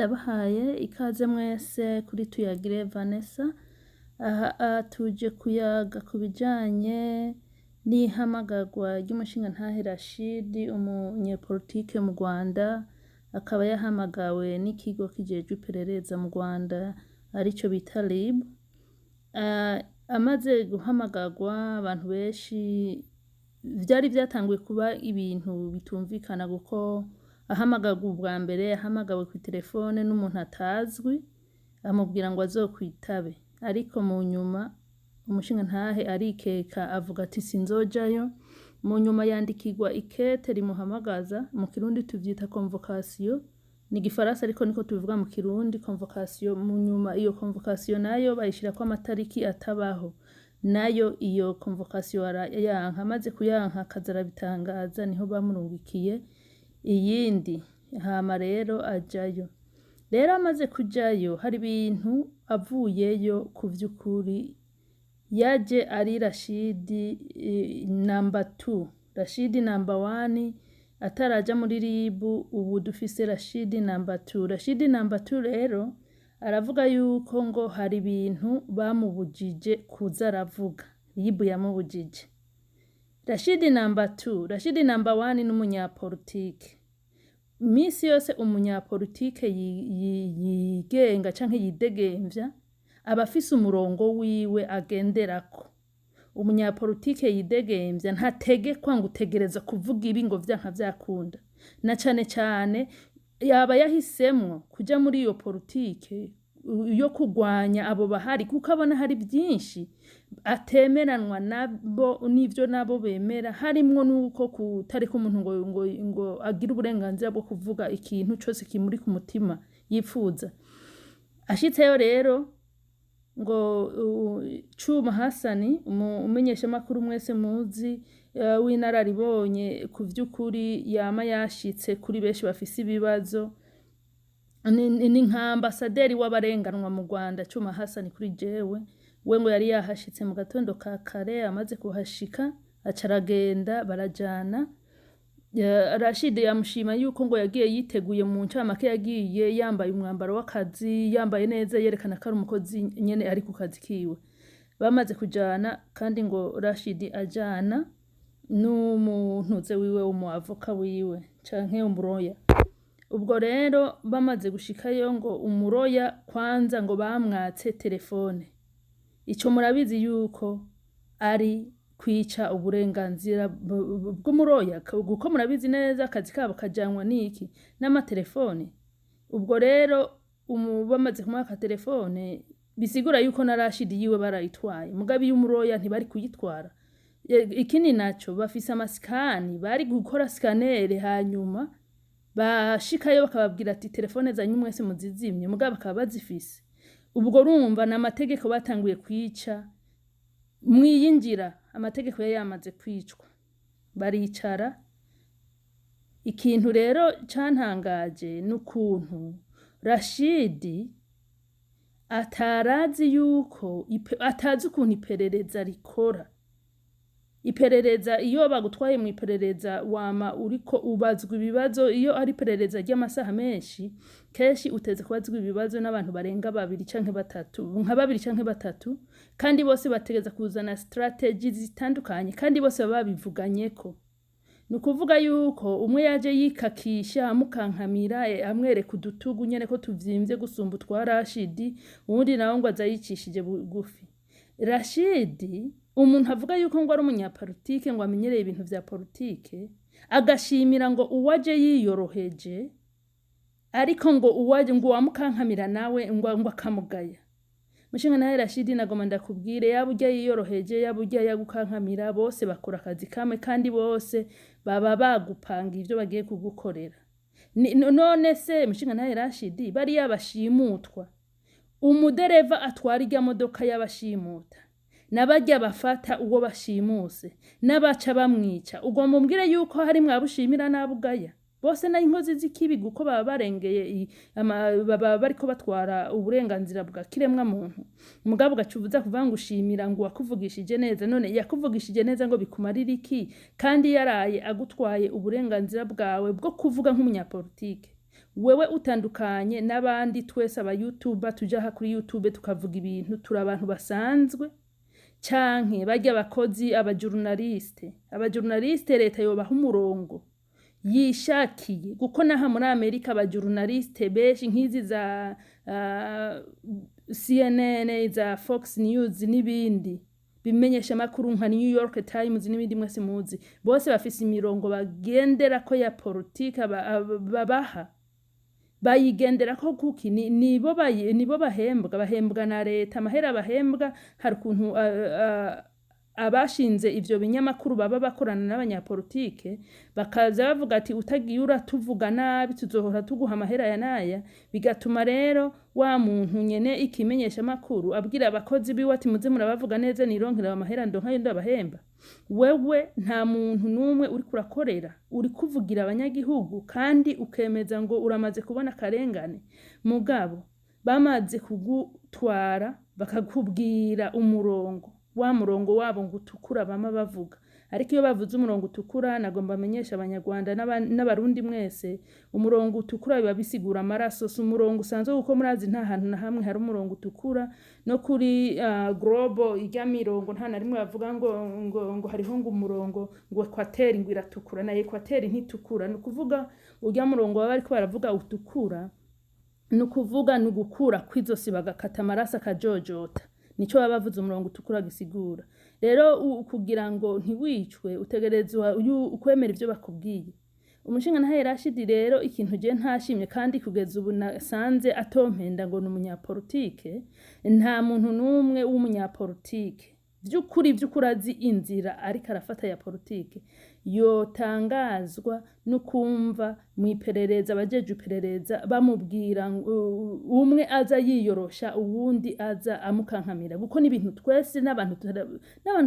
Ndabahaye ikaze mwese kuri tuyagire Vanessa. Aha tuje kuyaga kubijanye n'ihamagarwa ry'umushingantahe Rashid, umunyepolitike mu Rwanda, akaba yahamagawe n'ikigo kijejwe iperereza mu Rwanda arico bita RIB. Amaze guhamagarwa abantu benshi vyari vyatanguye kuba ibintu bitumvikana kuko ahamagarwa ubwa mbere ahamagawe ku telefone n'umuntu atazwi amubwira ngo azokwitabe, ariko mu nyuma umushingantahe arikeka avuga ati sinzojayo. Mu nyuma yandikirwa ikete rimuhamagaza, mu Kirundi tuvyita convocation, ni Gifaransa ariko niko tubivuga mu Kirundi convocation. Mu nyuma iyo convocation nayo bayishirako amatariki atabaho, nayo iyo convocation yanka, amaze kuyanka akaza arabitangaza, niho bamurungikiye iyindi, hama rero ajayo. Rero amaze kujayo hari ibintu avuyeyo ku vy'ukuri yaje ari Rashid number 2, Rashid number 1 ataraja muri RIB. Ubu dufise Rashid number 2. Rashid number 2 rero aravuga yuko ngo hari ibintu bamubujije kuza aravuga, RIB yamubujije. Rashid number 2, Rashid number 1 n'umunyapolitike. Misi yose umunyapolitike yigenga canke yidegemvya aba afise umurongo wiwe agenderako. Umunyapolitike yidegemvya ntategekwa ngo utegereza kuvuga ibi ngo vyanka vyakunda, na cane cane yaba yahisemwo kuja muri iyo politike yo kugwanya abo bahari, kuko abona hari byinshi atemeranwa nabo n'ivyo nabo bemera, harimwo nuko kutareka umuntu ngo agira uburenganzira bwo kuvuga ikintu cose kimuri ku mutima yifuza. Ashitseyo rero ngo Cuma Hasani, umenyesha makuru mwese muzi w'inararibonye ku vy'ukuri, yama yashitse kuri benshi bafise ibibazo, ni nka ambasaderi w'abarenganwa mu Rwanda. Cuma Hasani kuri jewe we ngo yari yahashitse mu gatondo ka kare, amaze kuhashika aca aragenda barajana. Rashid yamushima yuko ngo yagiye yiteguye, mu ncamake yagiye yambaye umwambaro w'akazi, yambaye neza, yerekana ko ari umukozi nyene ari ku kazi kiwe. Bamaze kujana kandi ngo Rashid ajana n'umuntuze wiwe w'umuavoka wiwe canke umuroya. Ubwo rero bamaze gushikayo ngo umuroya kwanza ngo bamwatse telefone. Ico murabizi yuko ari kwica uburenganzira bw'umuroya, kuko murabizi neza akazi kabo kajanwa niki n'amatelefone. Ubwo rero bamaze kumwaka telefone bisigura yuko na Rashid yiwe barayitwaye, mugabe y'umuroya ntibari kuyitwara. Ikindi naco bafise amasikani, bari gukora scanner, hanyuma bashikayo bakababwira ati telefone zanyu mwese muzizimye, mugabe bakaba bazifise. Ubwo rumva na amategeko batanguye kwica mwiyinjira, amategeko yamaze kwicwa, baricara. Ikintu rero cantangaje n'ukuntu Rashid atarazi yuko atazi ukuntu iperereza rikora. Iperereza iyo bagutwaye mu iperereza wama uriko ubazwa ibibazo. Iyo ari iperereza ry'amasaha menshi, kenshi uteze kubazwa ibibazo n'abantu barenga 2 canke 3, nka 2 canke 3, kandi bose bategeza kuzana strategy zitandukanye, kandi bose babivuganyeko. Nukuvuga yuko umwe yaje yikakisha amukankamira, amwereka udutugu nyene ko tuvyimvye gusumba utwa Rashid, uwundi nawe ngo azayicishije bugufi. Rashid umuntu avuga yuko ngo ari umunyapolitike, ngo amenyereye ibintu vya politike, agashimira ngo uwaje yiyoroheje, ariko ngo uwaje ngo wamukankamira nawe ngo akamugaya. Mushingantahe Rashid nagoma ndakubwire, yaburya yiyoroheje yaburya yagukankamira, bose bakora akazi kamwe kandi bose baba bagupanga ivyo bagiye kugukorera. None se mushingantahe Rashid bari yabashimutwa, umudereva atwara irya modoka y'abashimuta, nabajya bafata uwo bashimuse, nabaca bamwica, ugomba umbwire yuko hari mwabushimira nabugaya? Bose na inkozi z'ikibi guko baba barengeye baba bariko batwara uburenganzira bwa kiremwa muntu. Umugabo gacuvuza kuvanga ushimira ngo wakuvugishije neza, none yakuvugishije neza ngo bikumarira iki? Kandi yaraye agutwaye uburenganzira bwawe bwo kuvuga nk'umunyapolitike. wewe utandukanye n'abandi twese aba YouTuber tujaha kuri YouTube tukavuga ibintu turi abantu basanzwe canke barya abakozi abajournaliste leta yobaha umurongo yishakiye kuko naha muri Amerika abajournaliste benshi nk'izi za CNN za Fox News n'ibindi bimenyesha makuru nka New York Times n'ibindi mwese muzi bose bafise imirongo bagendera ko ya politika babaha bayigendera ko kuki nibo bahembwa na leta amahera bahembwa hari kuntu abashinze ivyo binyamakuru baba bakorana n'abanyapolitike bakaza bavuga ati utagiye uratuvuga nabi tuzohora tuguha amahera ya naya bigatuma rero wa muntu nyene ikimenyesha makuru abwira abakozi biwe ati muze murabavuga neza nironkera amahera ndonka yenda bahemba wewe nta muntu numwe uri kurakorera uri kuvugira abanyagihugu kandi ukemeza ngo uramaze kubona karengane mugabo bamaze kugutwara bakakubwira umurongo wa murongo wabo ngo utukura bama bavuga ariko iyo bavuze umurongo utukura nagomba amenyesha abanyarwanda n'abarundi mwese umurongo utukura biba bisigura amaraso si umurongo usanzwe kuko murazi nta hantu na hamwe hari umurongo utukura no kuri global ijya mirongo nta na rimwe bavuga ngo hariho ngo umurongo ngo equateur ngo iratukura na equateur ntitukura no kuvuga ujya murongo baba ariko baravuga utukura no kuvuga no gukura kwizosi bagakata amaraso akajojota nico babavuze umurongo utukura gisigura rero kugira ngo ntiwicwe utegerezwa ukwemera ivyo bakubwiye umushinga ntahe Rashid rero ikintu je ntashimye kandi kugeza ubu nasanze atompenda ngo n'umunyapolitike nta muntu numwe w'umunyapolitike vy'ukuri azi inzira ariko arafata ya politike yotangazwa no kumva mwiperereza abajeje iperereza bamubwira umwe aza yiyorosha uwundi aza amukankamira kuko n'ibintu twese n'abantu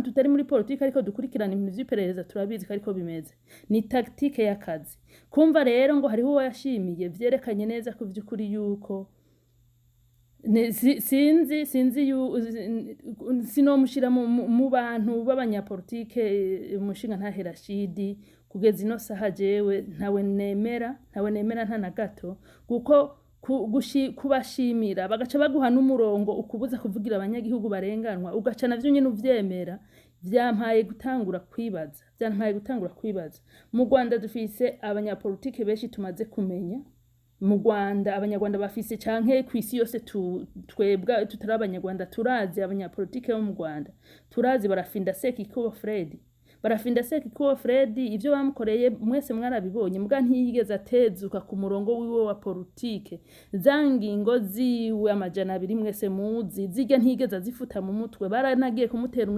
tutari muri politike ariko dukurikirana ibintu vy'iperereza turabizi ariko bimeze ni tactique y'akazi kumva rero ngo hariho washimiye vyerekanye neza ko vy'ukuri yuko sinzi sinomushira mu bantu b'abanyapolitike umushinga ntahe Rashid kugeza ino saha jewe ntawe nemera nta na gato kuko kubashimira bagaca baguha n'umurongo ukubuza kuvugira abanyagihugu barenganwa ugaca navyo nyene uvyemera vyampaye gutangura kwibaza mu Rwanda dufise abanyapolitike benshi tumaze kumenya mu Rwanda abanyarwanda bafise canke kwisi yose twebwa tutari abanyarwanda turazi abanyapolitike bo mu Rwanda turazi barafinda Sekikubo Fred ivyo bamukoreye mwese mwarabibonye muga ntiyigeze atezuka ku murongo wiwe wa politike zangingo ziwe amajana 2 mwese muzi zirya ntiyigeze azifuta mu mutwe baranagiye kumutera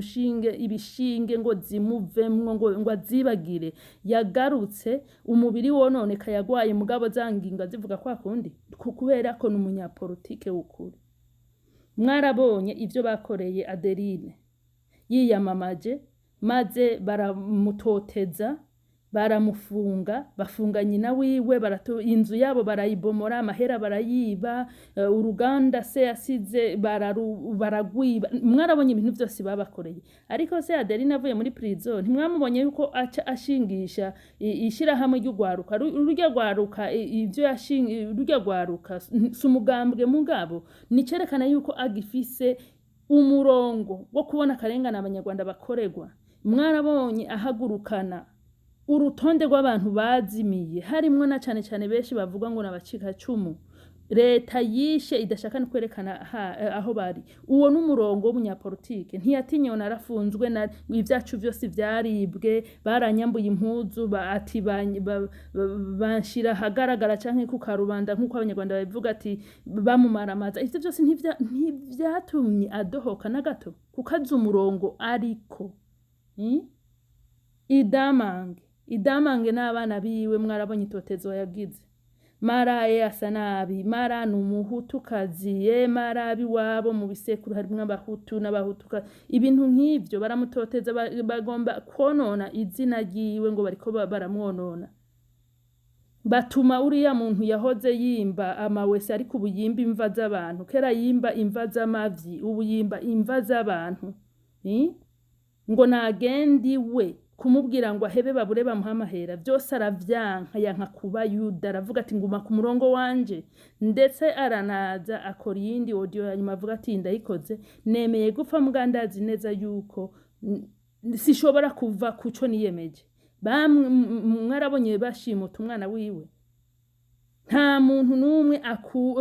ibishinge ngo zimuvemwo ngo azibagire yagarutse umubiri wononeka yagwaye mugabo zangingo azivuga kwa kundi kubera ko n'umunyapolitike w'ukuri mwarabonye ivyo bakoreye Adeline yiyamamaje maze baramutoteza bafunga nyina wiwe inzu yabo barayibomora amahera barayiba uruganda se yasize baragwiba mwarabonye ibintu byose babakoreye ariko se Adeline avuye muri prison ntimwamubonye yuko aca ashingisha ishirahamwe ry'ugwaruka rurya gwaruka ivyo rurya gwaruka sumugambwe mugabo nicerekana yuko agifise umurongo wo kubona karengana abanyarwanda bakorerwa mwarabonye ahagurukana urutonde rw'abantu bazimiye harimwo na cane benshi bavuga ngo nabacika cumu leta yishe idashaka no kwerekana aho bari uwo n'umurongo w'umunyapolitike ntiyatinye narafunzwe na ivyacu byose vyaribwe baranyambuye impuzu ati banshira hagaragara canke ku karubanda nkuko abanyarwanda babivuga ati bamumaramaza ivyo byose ntivyatumye adohoka na gato kukaza umurongo ariko idamange n'abana biwe mwarabonye itotezo yagize maraye asa nabi mara n'umuhutukazi marabi wabo mu bisekuru harimwo abahutu n'abahutuka ibintu nk'ivyo baramutoteza bagomba konona izina ryiwe ngo bariko baramwonona batuma uriya muntu yahoze yimba amawese ariko ubu yimba imva z'abantu kera yimba imva z'amavyi ubu yimba imva z'abantu ngo nagendi we kumubwira ngo ahebe babure bamuha amahera byose aravyanka yanka kuba yuda aravuga ati nguma ku murongo wanje ndetse aranaza akora iyindi audio hanyuma avuga ati ndayikoze nemeye gupfa mugandazi neza yuko sishobora kuva kuco niyemeje mwarabonye bashimuta umwana wiwe nta muntu numwe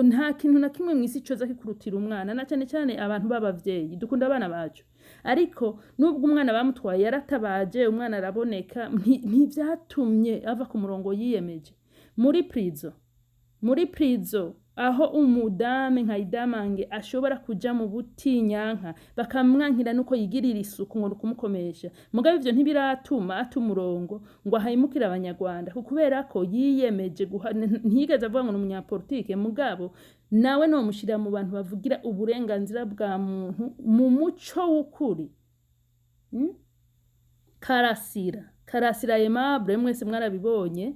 nta kintu na kimwe mwisi coza kikurutira umwana na cyane cyane abantu b'abavyeyi dukunda abana bacu ariko nubwo umwana bamutwaye yaratabaje umwana araboneka ntivyatumye ava ku murongo yiyemeje muri prizo aho umudame nka idamange ashobora kuja mu butinyanka bakamwankira nuko yigirira isuku ngo kumukomesha mugabe ivyo ntibiratuma atumurongo ngo ahayimukira abanyarwanda kubera ko yiyemeje ntiyigeze avuga ngo n'umunyapolitike mugabo nawe no mushira mu bantu bavugira uburenganzira bwa muntu mu muco w'ukuri karasira aimable mwese mwarabibonye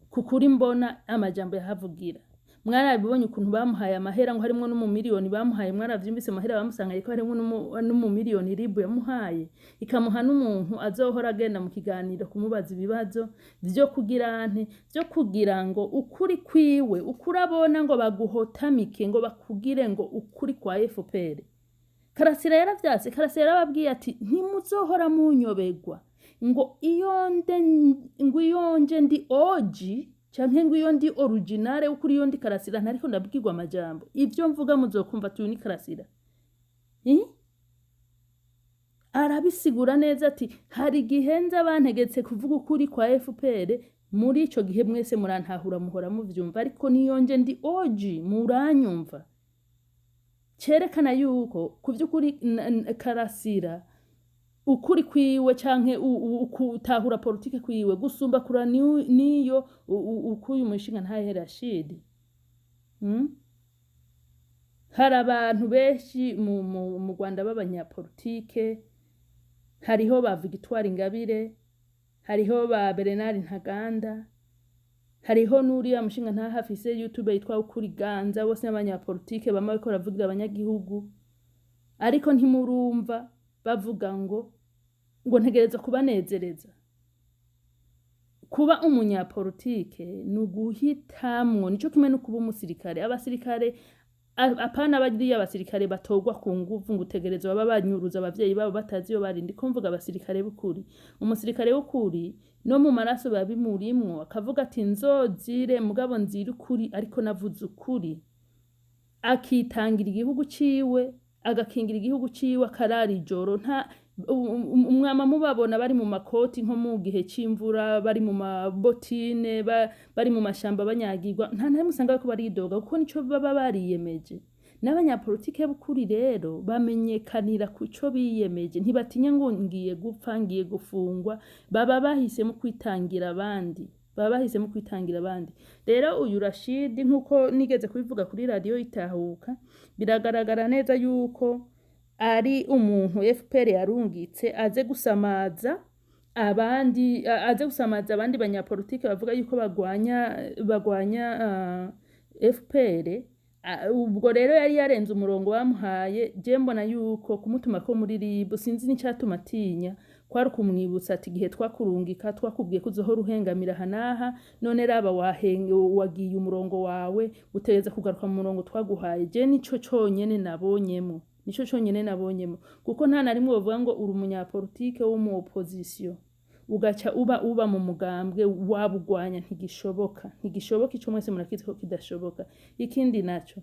kukuri mbona amajambo yahavugira mwarabibonye ukuntu bamuhaye amahera ngo harimo n'umumilion bamuhaye mwaravyumvise amahera bamusangaye ko harimo n'umumilion ribu yamuhaye ikamuha n'umuntu azohora agenda mu kiganiro kumubaza ibibazo byo kugira ngo ukuri kwiwe ukurabona ngo baguhotamike ngo bakugire ngo ukuri kwa FPR karasira yaravyase karasira yarababwiye ati ntimuzohora munyobegwa ngo iyonje ndi oji canke ngo iyo ndi originale ukuri iyo ndi karasira ntariko ndabwirwa amajambo ivyo mvuga muzokumva tuyu ni karasira arabisigura neza ati hari gihenze abantegetse kuvuga ukuri kwa FPR muri ico gihe mwese murantahura muhora muvyumva ariko niyonje ndi oji muranyumva cerekana yuko kuvyukuri karasira ukuri kwiwe canke ukutahura politike kwiwe gusumba kura niyo ukuyu mushinga ntahe Rashid hari abantu benshi mu Rwanda b'abanyapolitike hariho ba Victoire Ingabire hariho ba Bernard Ntaganda hariho nuriya mushinga ntahe afise YouTube yitwa ukuri ganza bose n'abanyapolitike bama biko ravugira abanyagihugu ariko ntimurumva bavuga ngo ntegereza kubanezereza kuba umunyapolitike nuguhitamwo nico kimwe no kuba umusirikare abasirikare apana bariya abasirikare batogwa ku nguvu ngo utegereza baba banyuruza abavyeyi babo batazi yo bari ndiko mvuga abasirikare b'ukuri umusirikare w'ukuri no mu maraso babimurimwo akavuga ati nzozire mugabo nzira ukuri ariko navuze ukuri akitangira igihugu ciwe agakingira igihugu ciwe akarara ijoro nta umwama mubabona bari mu makoti nko mu gihe c'imvura bari mu mabotine bari mu mashamba banyagirwa nta ntari musanga ko baridoga kuko nico baba bariyemeje n'abanyapolitike b'ukuri rero bamenyekanira ku co biyemeje ntibatinya ngo ngiye gupfa ngiye gufungwa baba bahisemo kwitangira abandi rero uyu Rashid nkuko nigeze kubivuga kuri radio itahuka biragaragara neza yuko ari umuntu FPR yarungitse aze gusamaza abandi banyapolitike bavuga yuko bagwanya FPR ubwo rero yari yarenze umurongo bamuhaye je mbona yuko kumutuma ko muri ribu sinzi n'icyatuma atinya kwari kumwibutsa ati gihe twakurungika twakubwiye kuzohora uhengamira hanaha none raba wagiye umurongo wawe utegeze kugaruka mu murongo twaguhaye je nico cyonyene nabonyemo kuko nta na rimwe bavuga ngo uri umunyapolitike wo mu opposition ugaca uba mu mugambwe wabugwanya ntigishoboka ico mwese murakizi ko kidashoboka ikindi naco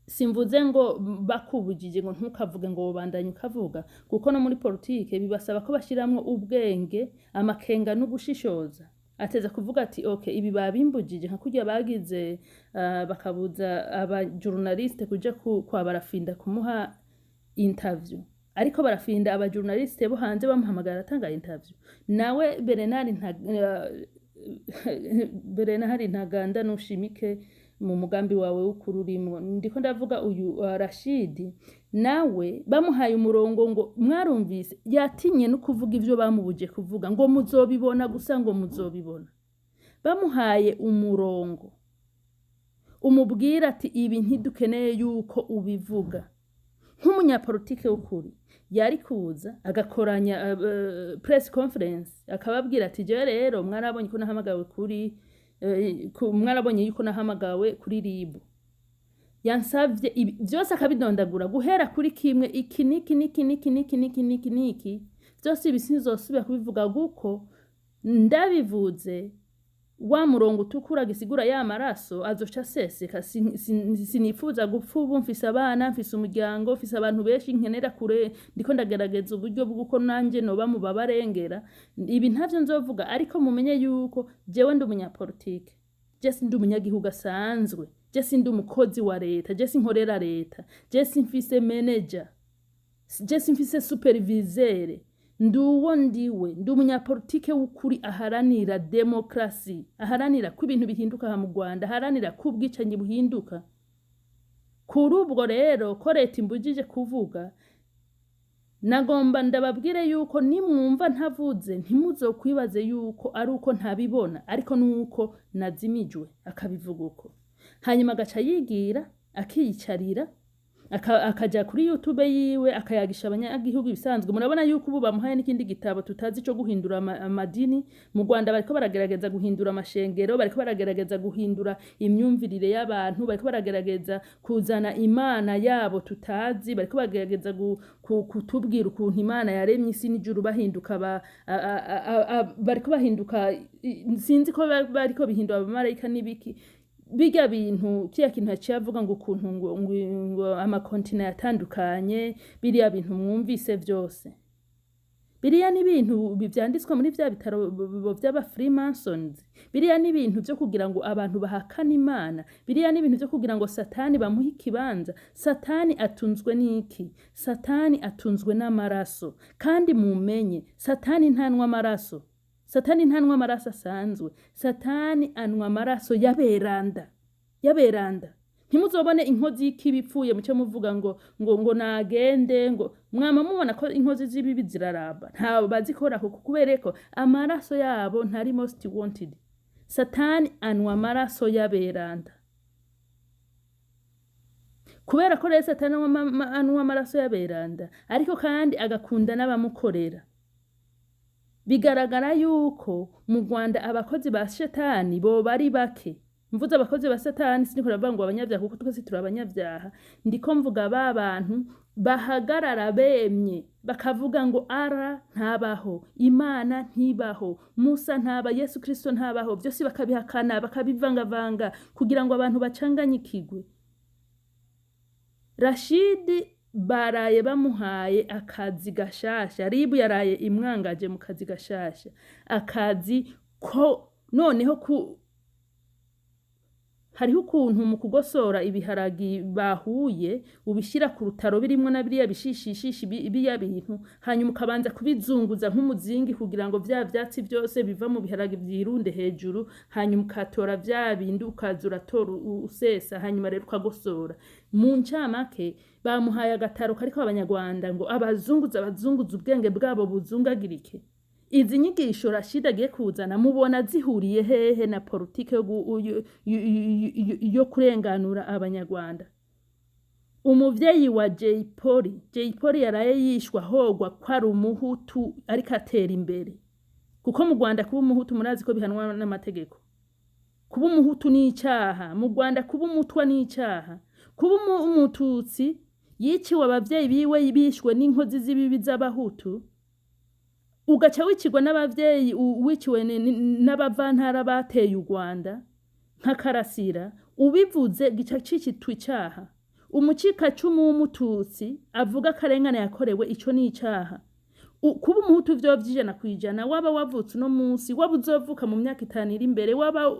simvuze ngo bakubujije ngo ntukavuge ngo bandanye ukavuga kuko no muri politike bibasaba ko bashiramwo ubwenge amakenga n'ugushishoza ateza kuvuga ati okay ibi babimbujije nka kurya bagize bakabuza aba journaliste kuja kwa barafinda kumuha interview ariko barafinda aba journaliste bo hanze bamuhamagara atanga interview nawe Bernard Ntaganda nushimike mu mugambi wawe w'ukururimwo ndiko ndavuga uyu Rashid nawe bamuhaye umurongo ngo mwarumvise yatinye no kuvuga ivyo bamubuje kuvuga ngo muzobibona gusa ngo muzobibona bamuhaye umurongo umubwira ati ibi ntidukeneye yuko ubivuga nk'umunyapolitike w'ukuri yari kuza agakoranya press conference akababwira ati je rero mwarabonye ko nahamagawe kuri mwarabonye yuko nahamagawe kuri ribu yansavye byose akabidondagura guhera kuri kimwe iki niki byose bisinzosubira kubivuga guko ndabivuze wa murongo utukura gisigura ya maraso azoca seseka sinifuza gupfa ubu mfise abana mfise umuryango mfise abantu benshi nkenera kure ndiko ndagerageza uburyo bw'uko nanje noba mu babarengera ibi ntavyo nzovuga ariko mumenye yuko jewe ndi umunyapolitike je sindi umunyagihugu asanzwe je sindi umukozi wa leta je sinkorera leta je simfise manager je simfise superviseur nduwo ndiwe ndi umunyapolitike w'ukuri aharanira demokrasi aharanira ko ibintu bihinduka mu Rwanda aharanira ko ubwicanyi buhinduka kuri ubwo rero ko leta imbujije kuvuga nagomba ndababwire yuko nimwumva ntavuze ntimuzokwibaze yuko ari uko ntabibona ariko nuko nazimijwe akabivuga uko hanyuma agaca yigira akiyicarira akaja kuri YouTube yiwe akayagisha abanyagihugu bisanzwe murabona yuko ubu bamuhaye n'ikindi gitabo tutazi cyo guhindura amadini mu Rwanda bariko baragerageza guhindura amashengero bariko baragerageza guhindura imyumvirire y'abantu bariko baragerageza kuzana imana yabo tutazi bariko baragerageza kutubwira ukuntu imana yaremye isi n'ijuru bahinduka bariko bahinduka sinzi ko bariko bihindura abamarayika n'ibiki biga bintu kiya kintu cyavuga ngo ukuntu ngo amakontina yatandukanye biriya bintu mwumvise byose biriya ni ibintu bivyanditswe muri vya bitaro by'aba Freemasons biriya ni ibintu byo kugira ngo abantu bahakana imana biriya ni ibintu byo kugira ngo satani bamuhe ikibanza satani atunzwe n'iki satani atunzwe n'amaraso kandi mumenye satani ntanwa amaraso satani ntanwa amaraso asanzwe satani anwa amaraso yaberanda ntimuzobone inkozi y'ikibipfuye mucyo muvuga ngo nagende ngo mwama mubona ko inkozi z'ibibi ziraramba nta bazikora kubereko amaraso yabo ntari most wanted satani anwa amaraso yaberanda kubera ko rero satani anwa amaraso yaberanda ariko kandi agakunda n'abamukorera bigaragara yuko mu Rwanda abakozi ba shetani bo bari bake mvuze abakozi ba satani siniko ravuga ngo abanyabyaha kuko twese turi abanyabyaha ndiko mvuga babantu bahagarara bemye bakavuga ngo ara ntabaho imana ntibaho Musa ntaba Yesu Kristo ntabaho byose bakabihakana bakabivangavanga kugira ngo abantu bacanganyikigwe Rashid baraye bamuhaye akazi gashasha ribu yaraye imwangaje mu kazi gashasha akazi ko noneho hariho ukuntu mu kugosora ibiharagi bahuye ubishira ku rutaro birimo na biriya bishishishishi biya bintu hanyuma ukabanza kubizunguza nk'umuzingi kugira ngo vya vyatsi byose biva mu biharagi byirunde hejuru hanyuma ukatora vya bindi ukazura tora usesa hanyuma rero ukagosora mu ncamake bamuhaye agataro kariko abanyarwanda ngo abazunguza ubwenge bwabo buzungagirike izi nyigisho Rashid agiye kuzana mubona zihuriye hehe na politike yo kurenganura abanyarwanda umuvyeyi wa Jay Polly yaraye yishwa hogwa kwa umuhutu ariko atera imbere kuko mu Rwanda kuba umuhutu murazi ko bihanwa n'amategeko kuba umuhutu ni icyaha mu Rwanda kuba umutwa ni icyaha kuba umututsi yiciwe abavyeyi biwe bishwe n'inkozi z'ibibi z'abahutu ugaca wicirwa n'abavyeyi wiciwe n'abavantara bateye u Rwanda nka karasira ubivuze gica cicitwa icaha umucika cumu w'umututsi avuga karengane yakorewe ico ni icaha kuba umuhutu vyo vyijana kwijana waba wavutse no munsi waba uzovuka mu myaka 5 iri imbere waba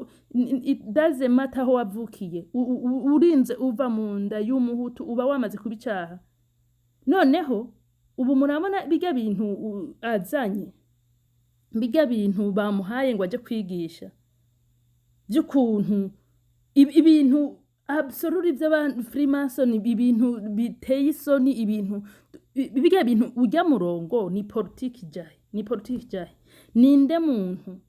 daze mata ho wavukiye urinze uva mu nda y'umuhutu uba wamaze kubicaha noneho ubu murabona biga bintu azanye biga bintu bamuhaye ngo aje kwigisha by'ukuntu ibintu absolute by'abantu Freemason ibintu biteye isoni ibintu biga bintu ujya murongo ni politiki jaye ninde muntu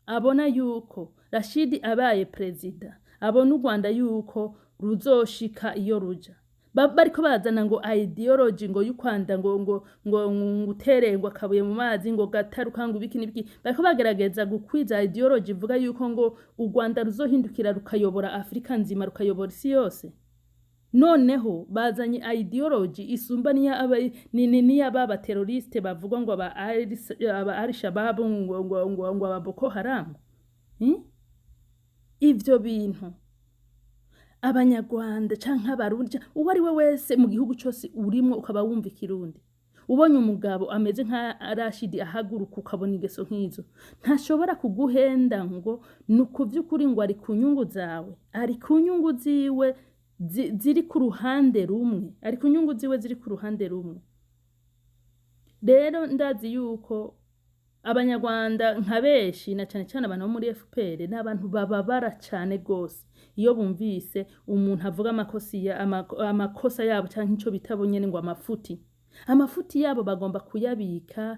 abona yuko Rashid abaye president abona u Rwanda yuko ruzoshika iyo ruja bariko bazana ngo ideology ngo y'ukwanda ngo uterengwa kabuye mu mazi ngo gataruka ngo ibiki n'ibiki bariko bagerageza gukwiza ideology ivuga yuko ngo u Rwanda ruzohindukira rukayobora Afrika nzima rukayobora isi yose. Noneho bazanye ideology isumba niya baba terroriste bavuga ngo aba Al-Shabaab ngo aba Boko Haram. Ivyo bintu abanyarwanda canke abarundi uwo ari we wese mu gihugu cyose urimo ukaba wumva ikirundi ubonye umugabo ameze nka Rashid ahaguruka ukabona ingeso nk'izo ntashobora kuguhenda ngo nukuvyukuri ngo ari kunyungu zawe ari kunyungu ziwe ziri ku ruhande rumwe ari kunyungu ziwe ziri ku ruhande rumwe. Rero ndazi yuko abanyarwanda nka beshi na cyane cyane abantu bo muri FPR n'abantu bababara cyane gose iyo bumvise umuntu avuga amakosa yabo cyangwa ico bitabonye ngo amafuti yabo bagomba kuyabika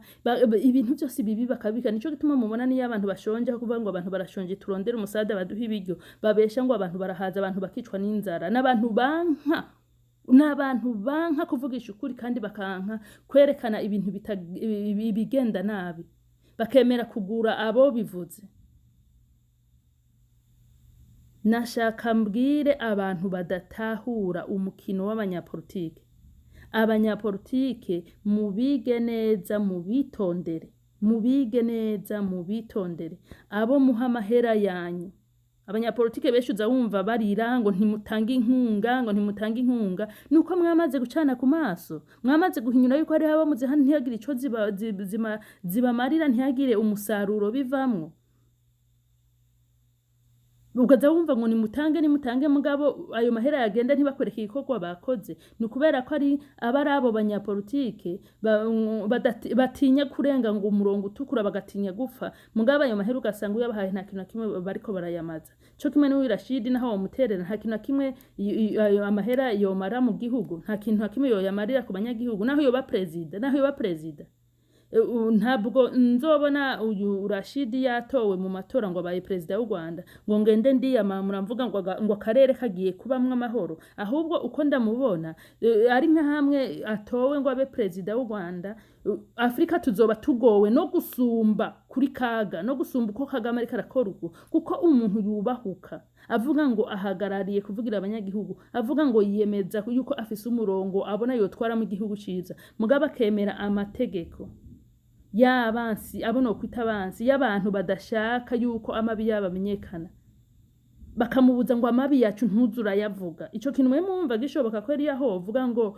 ibintu byose bibi bakabika. Nico gituma mubona niyo abantu bashonje kuvuga ngo abantu barashonje turondera umusada baduha ibiryo babesha ngo abantu barahaza abantu bakicwa n'inzara n'abantu banka kuvugisha ukuri kandi bakanka kwerekana ibintu bigenda nabi bakemera kugura abo bivuze. Nashaka mbwire abantu badatahura umukino w'abanyapolitike. Abanyapolitike mubige neza mubitondere abo muha amahera yanyu. Abanyapolitike benshi uza wumva barira ngo ntimutanga inkunga nuko mwamaze gucana ku maso mwamaze guhinyura yuko ari haba muze hano ntiyagire ico zibamarira ntiyagire umusaruro bivamwo. Ugaza wumva ngo nimutange mugabo ayo mahera yagenda ntibakwereke igikorwa bakoze nukubera ko ari abo banyapolitike batinya kurenga ngo umurongo utukura bagatinya gupfa mugabo ayo mahera ugasanga uyabahaye nta kintu na kimwe bariko barayamaza. Cyo kimwe n'uwi Rashid naho bamuterera nta kintu na kimwe ayo amahera yomara mu gihugu nta kintu na kimwe yoyamarira ku banyagihugu naho yoba president. Ntabwo nzobona uyu Rashid yatowe mu matora ngo abaye president w'u Rwanda ngo ngende ndiyamamura mvuga ngo akarere kagiye kubamwe amahoro ahubwo uko ndamubona ari nka hamwe atowe ngo abe president w'u Rwanda Afrika tuzoba tugowe no gusumba kuri kaga no gusumba uko Kagame ariko arakora uko kuko umuntu yubahuka avuga ngo ahagarariye kuvugira abanyagihugu avuga ngo yiyemeza yuko afise umurongo abona yotwara mu gihugu ciza mugaba akemera amategeko y'abansi abono kwita abansi y'abantu badashaka yuko amabi yabamenyekana bakamubuza ngo amabi yacu ntuzura yavuga. Ico kintu mwe mumva gishoboka ko ari yaho uvuga ngo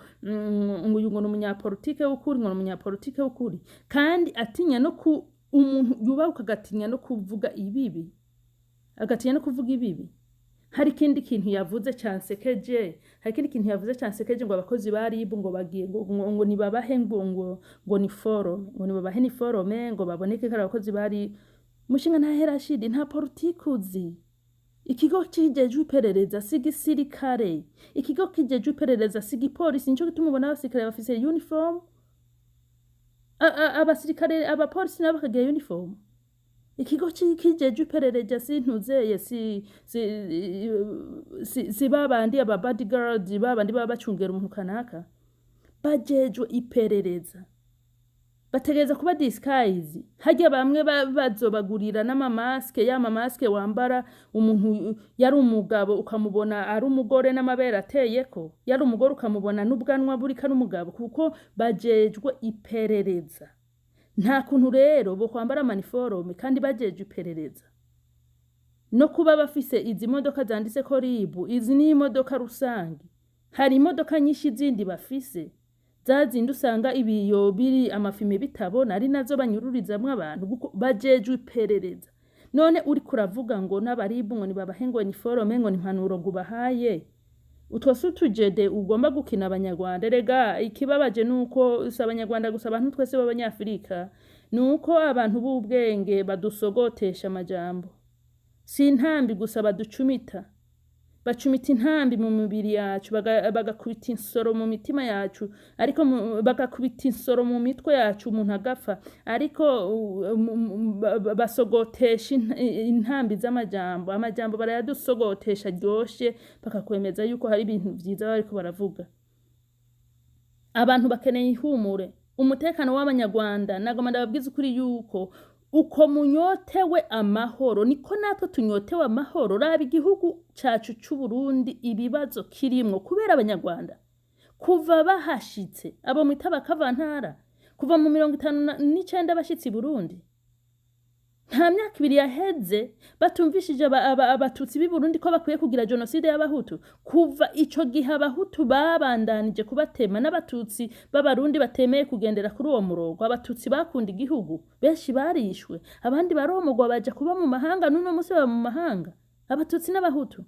uyu ngo n'umunyapolitike w'ukuri kandi atinya no ku umuntu yubahuka agatinya no kuvuga ibibi hari kindi kintu yavuze cansekeje ngo abakozi baribu ngo bagiye ngo nibabahe ngo ni forum ngo baboneke ko abakozi bari mushinga nta Rashid nta politiki uzi. Ikigo kijejwe iperereza sigisirikare ikigo kijejwe iperereza sigipolisi nico gituma ubona abasirikare bafise uniform abasirikare abapolisi nabo bakagira uniform. Ikigo kijejwe iperereza sintuzeye si babandi aba bodyguards babandi baba bacungera umuntu kanaka bajejwe iperereza bategereza kuba disguise hajya bamwe bazobagurira n'amamaske wambara umuntu yari umugabo ukamubona ari umugore n'amabere ateyeko yari umugore ukamubona n'ubwanwa burika n'umugabo kuko bajejwe iperereza. Nta kuntu rero bo kwambara maniforume kandi bajejwe iperereza no kuba bafise izi modoka zanditse ko ribu izi ni imodoka rusangi hari imodoka nyinshi zindi bafise zazindi usanga ibiyo biri amafime bitabona ari nazo banyururizamwe abantu bajejwe iperereza. None uri kuravuga ngo n'abaribu ngo nibabahe ngo ni forume ngo ni impanuro ngo bahaye utwose tujede ugomba gukina abanyarwanda. Rega ikibabaje nuko abanyarwanda gusa abantu twese b'abanyafrika nuko abantu b'ubwenge badusogotesha amajambo si intambi gusa baducumita intambi mu mubiri yacu bagakubita insoro mu mitima yacu ariko bagakubita insoro mu mitwe yacu umuntu agapfa ariko basogotesha intambi amajambo barayadusogotesha ryoshe bakakwemeza yuko hari ibintu vyiza bariko baravuga. abantu bakeneye ihumure umutekano w'abanyarwanda nagoma ndababwiza ukuri yuko uko munyotewe amahoro niko natwe tunyotewe amahoro raba igihugu cacu c'u Burundi ibibazo kirimwo kubera abanyarwanda kuva bahashitse abo mwita bakavantara kuva mu 59 bashitse i Burundi nta myaka 2 yaheze batumvishije abatutsi b'i Burundi ko bakwiye kugira genocide y'abahutu kuva ico gihe abahutu babandanije kubatema n'abatutsi b'abarundi batemeye kugendera kuri uwo murongo abatutsi bakunda igihugu benshi barishwe abandi baromogwa baje kuba mu mahanga n'uno musi baba mu mahanga abatutsi n'abahutu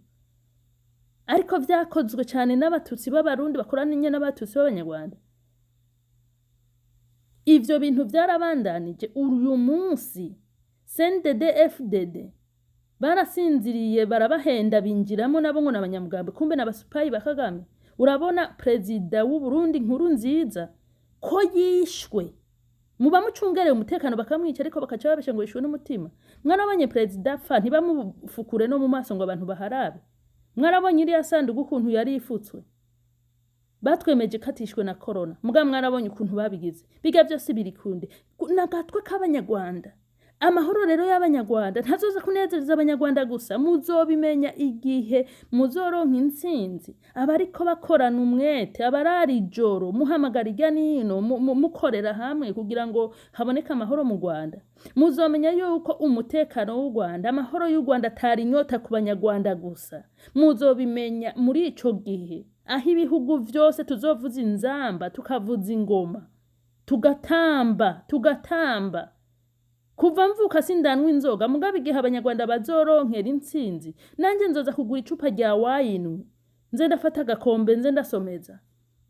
ariko vyakozwe cyane n'abatutsi b'abarundi bakorana n'abatutsi b'abanyarwanda ivyo bintu vyarabandanije uyu munsi CNDD FDD barasinziriye barabahenda binjiramo nabo ngo n'abanyamugambe kumbe n'abasupayi bakagame urabona prezida w'u Burundi nkuru nziza ko yishwe muba mucungere umutekano bakamwica ariko bakaca babeshe ngo yishwe n'umutima mwarabonye prezida fa ntibamufukure no mu maso ngo abantu baharabe mwarabonye iriya sanduku ukuntu yari ifutswe batwemeje katishwe na corona muga mwarabonye ukuntu babigize biga byose birikunde nagatwe k'abanyarwanda amahoro rero y'abanyarwanda ntazoza kunezereza abanyarwanda gusa muzobimenya igihe muzoronka intsinzi abariko bakorana umwete abarari ijoro muhamagara irya nino mukorera hamwe kugira ngo haboneke amahoro mu Rwanda muzomenya yuko umutekano w'u Rwanda amahoro y'u Rwanda atari inyota ku banyarwanda gusa muzobimenya muri ico gihe aho ibihugu vyose tuzovuza inzamba tukavuza ingoma tugatamba kuva mvuka sindanwa inzoga mugabe igihe abanyarwanda bazoronkera intsinzi nanje nzoza kugura icupa rya wayini nze ndafata agakombe nze ndasomeza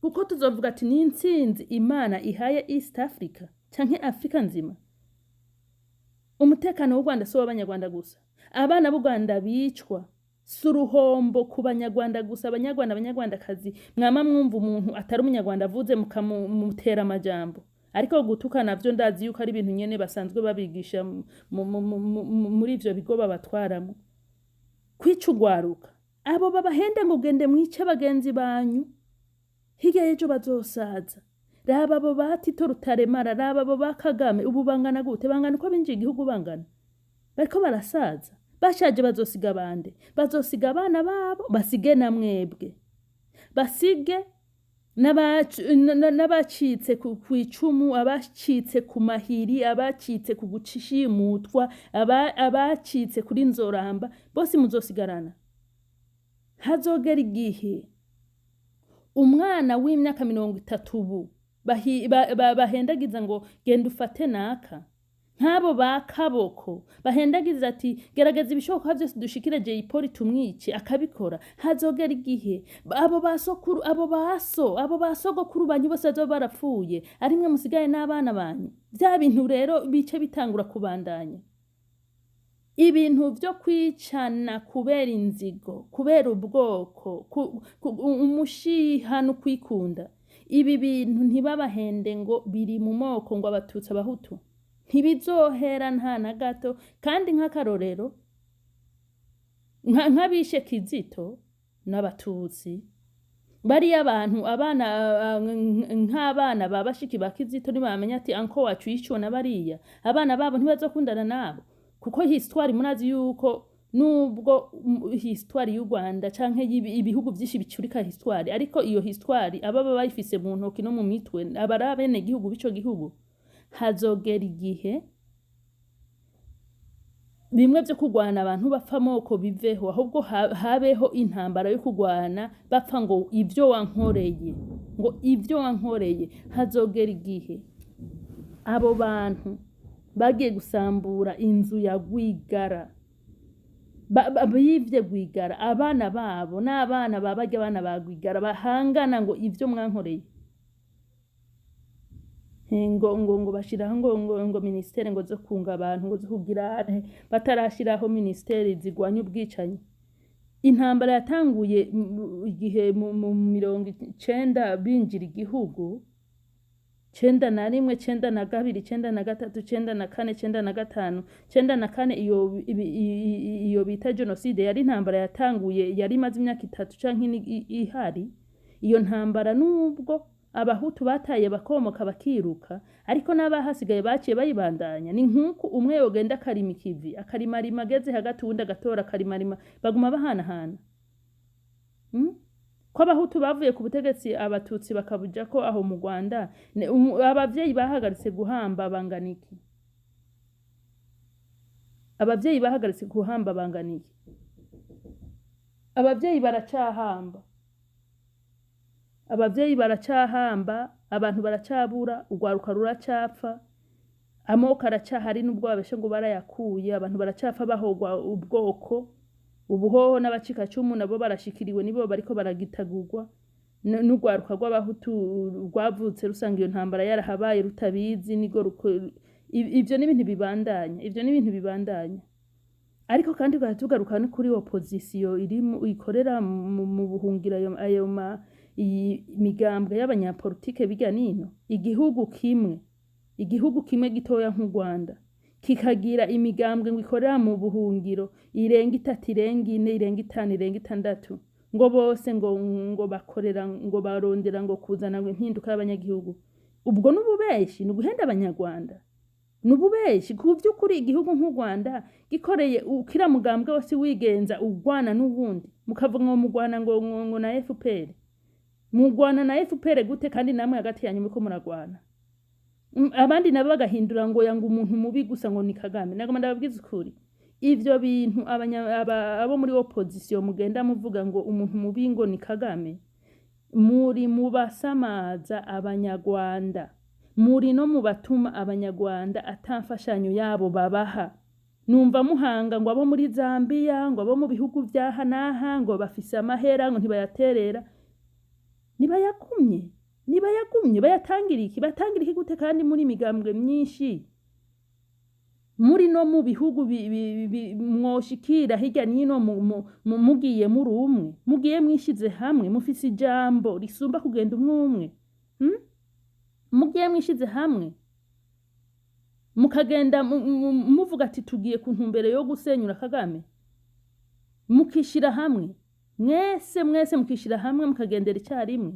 kuko tuzovuga ati ni intsinzi Imana ihaye East Africa canke Afrika nzima umutekano w'u Rwanda so w'abanyarwanda gusa abana b'u Rwanda bicwa suruhombo ku banyarwanda gusa abanyarwandakazi mwama mwumva umuntu atari umunyarwanda avuze mukamutera amajambo ariko gutuka navyo ndazi yuko ari ibintu nyene basanzwe babigisha muri ivyo bigo babatwaramo kwicugwaruka abo babahende ngo gende mwice bagenzi banyu hirya y'ejo bazosaza raba abo batito rutaremara raba abo bakagame ubu bangana gute bangana uko binjiye igihugu bangana bariko barasaza bashaje bazosiga bande bazosiga abana babo basige na mwebwe basige n'abacitse ku icumu abacitse ku mahiri abacitse ku gucishimutwa abacitse kuri nzoramba bose muzosigarana hazogera igihe umwana w'imyaka 30 ubu bahendagiza ngo genda ufate naka nk'abo bakaboko bahendagiza ati gerageza ibishoboka byose dushikira Jay Polly tumwice akabikora hazogera igihe abo basokuru abo basogokuru banyu bose bazo barapfuye arimwe musigaye n'abana banyu bya bintu rero bice bitangura kubandanya ibintu byo kwicana kubera inzigo kubera ubwoko umushiha no kwikunda ibi bintu ntibabahende ngo biri mu moko ngo abatutsi abahutu ntibizohera nta na gato kandi nk'akarorero nk'abishe Kizito n'abatutsi bari abantu abana nk'abana babashiki ba Kizito ntibamenya ati anko wacu yicona bariya abana babo ntibazokundana nabo kuko histoire munazi yuko nubwo histoire y'u Rwanda canke ibihugu byinshi bicurika histoire ariko iyo histoire ababa bayifise mu ntoki no mu mitwe abarabene igihugu bico gihugu hazogera igihe bimwe byo kugwana abantu bapfa moko biveho ahubwo habeho intambara yo kugwana bapfa ngo ivyo wankoreye hazogera igihe abo bantu bagiye gusambura inzu ya Rwigara bivye Rwigara abana babo n'abana babajya abana ba Rwigara bahangana ngo ivyo mwankoreye ngo bashiraho ngo ministere ngo zo kunga abantu ngo zo kugira batarashiraho ministere zigwanya ubwicanyi intambara yatanguye igihe mu 90 binjira igihugu 91 92 93 94 95 iyo bita genocide yari intambara yatanguye yari maze imyaka 3 canke ihari iyo ntambara nubwo abahutu bataye bakomoka bakiruka ariko n'abahasigaye baciye bayibandanya ni nkuko umwe yogenda akarima ikivi akarimarima ageze hagati uwundi agatora akarimarima baguma bahanahana ko abahutu bavuye ku butegetsi abatutsi bakabuja ko aho mu Rwanda abavyeyi bahagaritse guhamba banganiki abavyeyi bahagaritse guhamba banganiki abavyeyi baracahamba abavyeyi baracahamba abantu baracabura urwaruka ruracapfa amoko aracahari n'ubwo babeshe ngo barayakuye abantu baracapfa bahogwa ubwoko ubuhoho n'abacika cumu nabo barashikiriwe nibo bariko baragitagurwa n'urwaruka rw'abahutu rwavutse rusanga iyo ntambara yarahabaye rutabizi nigo ivyo n'ibintu bibandanya ariko kandi tugaruka no kuri opposition ikorera mu buhungira ayo imigambwe y'abanyapolitike bijya nino igihugu kimwe gitoya nk'u Rwanda kikagira imigambwe ngo ikorera mu buhungiro irenga 3 irenga 4 irenga 5 irenga 6 ngo bose ngo bakorera ngo barondera ngo kuzana ngo impinduka y'abanyagihugu ubwo n'ububeshi n'uguhenda abanyarwanda n'ububeshi ku by'ukuri igihugu nk'u Rwanda gikoreye ukira mugambwe wose wigenza ugwana n'ubundi mukavuga ngo mugwana ngo na FPR mugwana na FPR gute kandi namwe hagati yanyu muko muragwana abandi nabo bagahindura ngo yanga umuntu mubi gusa ngo ni Kagame nagoma ndababwiza ukuri ivyo bintu abo muri opposition mugenda muvuga ngo umuntu mubi ngo ni Kagame muri mubasamaza abanyarwanda muri no mubatuma abanyarwanda atamfashanyo yabo babaha numva muhanga ngo abo muri Zambia ngo abo mu bihugu vyaha naha ngo bafise amahera ngo ntibayaterera nibayagumye batangira iki gute kandi muri migambwe myinshi muri no mu bihugu mwoshikira hirya nino mugiye muri umwe mugiye mwishize hamwe mufise ijambo risumba kugenda umwe mugiye mwishize hamwe mukagenda muvuga ati tugiye ku ntumbere yo gusenyura Kagame mukishira hamwe mwese mukishira hamwe mukagendera icyarimwe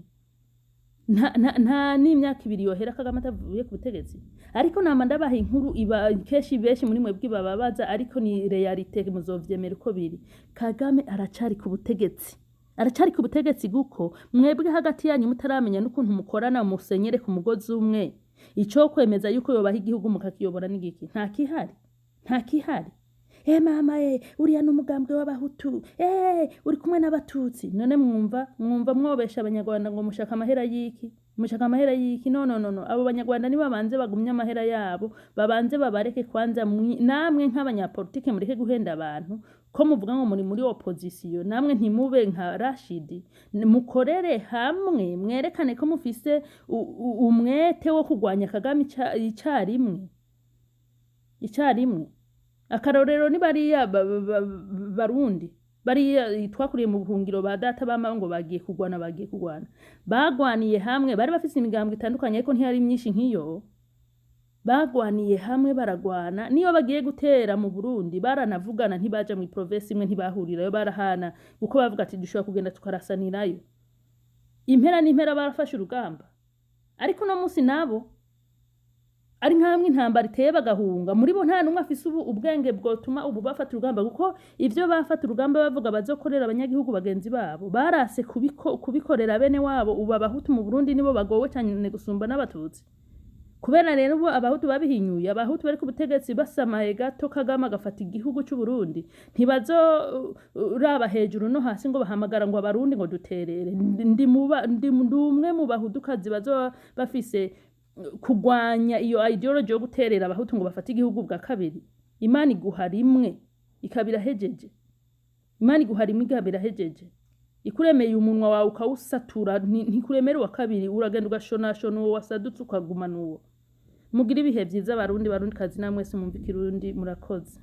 nta n'imyaka 2 yohera Kagame atavuye ku butegetsi ariko nama ndabaha inkuru iba keshi beshi muri mwe bwibababaza ariko ni realite muzovyemera uko biri Kagame aracari ku butegetsi guko mwebwe hagati yanyu mutaramenya n'ukuntu mukorana musenyere ku mugozi umwe ico kwemeza yuko yobaha igihugu mukakiyobora n'igiki nta kihari mama uriya n'umugambwe w'abahutu uri kumwe n'abatutsi none mwumva mwobesha abanyarwanda ngo mushaka amahera yiki no abo banyarwanda niba banze bagumye amahera yabo babanze babareke kwanza namwe nk'abanyapolitike mureke guhenda abantu ko muvuga ngo muri opposition namwe ntimube nka Rashid mukorere hamwe mwerekane ko mufise umwete wo kugwanya Kagame icyarimwe akarorero ni bariya barundi bariya twakuriye mu buhungiro ba data bama ngo bagiye kugwana bagwaniye hamwe bari bafise imigambwe itandukanye ariko ntiyari myinshi nkiyo bagwaniye hamwe baragwana niyo bagiye gutera mu Burundi baranavugana ntibaje mu province imwe ntibahurirayo barahana uko bavuga ati dushobora kugenda tukarasanirayo impera n'impera barafashe urugamba ariko no musi nabo ari nkamwe intambara iteye bagahunga muri bo nta numwe afise ubwenge bwotuma ubu bafata urugamba kuko ivyo bafata urugamba bavuga bazokorera abanyagihugu bagenzi babo barase kubikorera bene wabo ubu abahutu mu Burundi nibo bagowe cyane gusumba n'abatutsi kubera rero ubu abahutu babihinyuye abahutu bari ku butegetsi basamaye gato Kagame agafata igihugu cy'u Burundi ntibazo raba hejuru no hasi ngo bahamagara ngo abarundi ngo duterere ndi umwe mu bahudukazi bazo bafise kugwanya iyo ideology yo guterera abahutu ngo bafate igihugu bwa kabiri Imana iguha rimwe ikabira hejeje ikuremeye umunwa wawe ukawusatura ntikuremere wa kabiri uragenda ugashona uwo wasadutse ukaguma nuwo mugira ibihe byiza barundi kazi namwe se mumva ikirundi murakoze